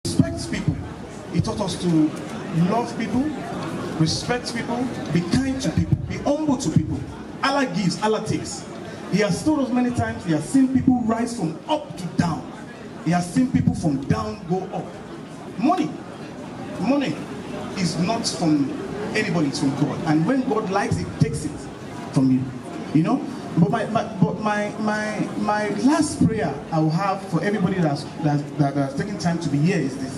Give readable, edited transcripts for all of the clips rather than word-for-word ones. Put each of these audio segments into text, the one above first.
Respect people. He taught us to love people, respect people, be kind to people, be humble to people. Allah gives, Allah takes. He has told us many times, he has seen people rise from up to down. He has seen people from down go up. Money is not from anybody, it's from God. And when God likes it, takes it from you. You know? But my last prayer I will have for everybody that's taking time to be here is this.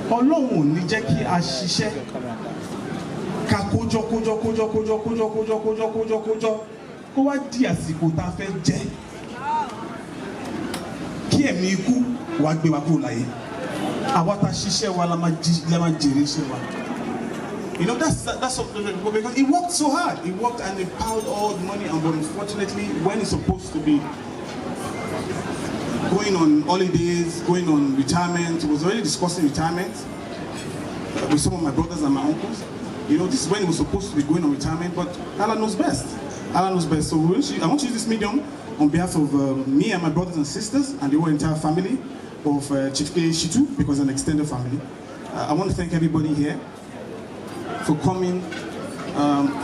Ọlọ́run ní jẹ́ kí a ṣiṣẹ́ ká kójọ kó wá di àsìkò tá a fẹ́ jẹ kí ẹ̀mí ikú wá gbé wa kúrò láyé àwa tá ṣiṣẹ́ wa la máa jèrè iṣẹ́ wa. You know, that's something because he worked so hard. He worked and he piled all the money, but unfortunately, when he's supposed to be going on holidays, going on retirement, he was already discussing retirement with some of my brothers and my uncles. You know, this is when he was supposed to be going on retirement, but Allah knows best. Allah knows best. So I want to use this medium on behalf of me and my brothers and sisters and the whole entire family of Chief SHITTU, because an extended family. I want to thank everybody here for coming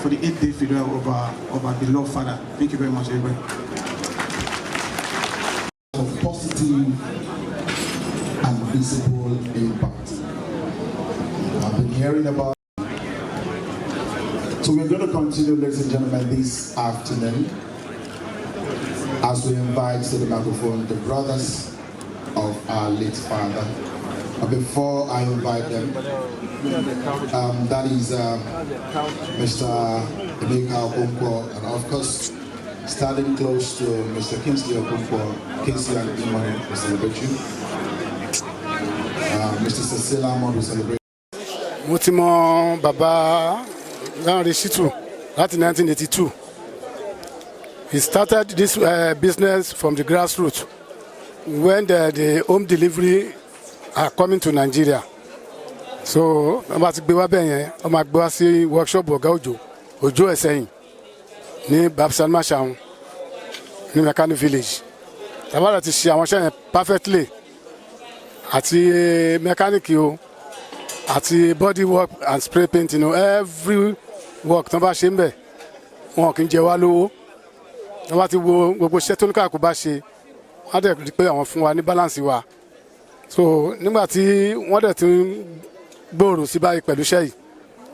for the 8th day funeral of our beloved father. Thank you very much, everybody. Of positive and visible impact. I've been hearing about. So we're going to continue, ladies and gentlemen, this afternoon as we invite to the microphone the brothers of our late father. But before I invite them, that is Mr. Emeka Okonkwo, and of course, standing close to Mr. Kingsley Okonkwo, Kingsley and Imani will celebrate you. Mr. Cecilia Amon will celebrate. Mutimo Baba LANRE SHITTU, that's 1982. He started this business from the grassroots when the home delivery are coming to Nigeria. So I'm about to be workshop Ojo Eseyin ní Babsan Mashaun ní Mechanic Village. Tabara ti ṣe àwọn iṣẹ́ perfectly àti mechanic o àti body work and spray paint, you know, every work tán bá ṣe ńbẹ̀ wọn kì í jẹ wá lówó. Wọ́n bá ti wo gbogbo iṣẹ́ tó ní ká kó bá ṣe wọ́n dẹ̀ rí pé àwọn fún wa ní balance wa. So nígbà tí wọ́n dẹ̀ ti gbòòrò sí báyìí pẹ̀lú iṣẹ́ yìí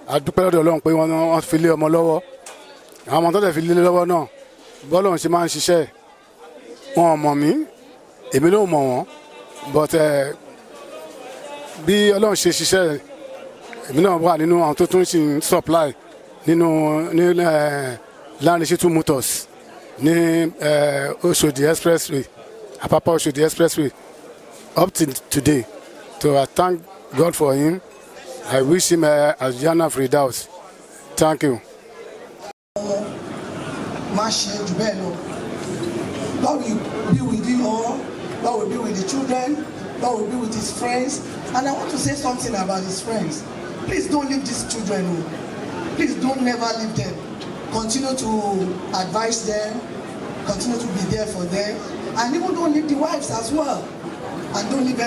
a dúpẹ́ lọ́dọ̀ Ọlọ́run pé wọ́n fi lé ọmọ lọ́wọ́. Àwọn ọmọ tó dẹ̀ fi lé lọ́wọ́ náà bọ́lọ́run ṣe máa ń ṣiṣẹ́ wọn ò mọ̀ mí èmi ló mọ̀ wọ́n, but bí Ọlọ́run ṣe ṣiṣẹ́ èmi náà wà nínú àwọn tó tún ṣì ń supply nínú LANRE SHITTU Motors ní Oshodi Expressway, Apapa Oshodi Expressway up to today. So I thank God for him. I wish him Al-Jannah Firdaus. Thank you. God will be with you all. God will be with the children. God will be with his friends. And I want to say something about his friends. Please don't leave these children. Please don't never leave them. Continue to advise them. Continue to be there for them. And even don't leave the wives as well. And don't leave them.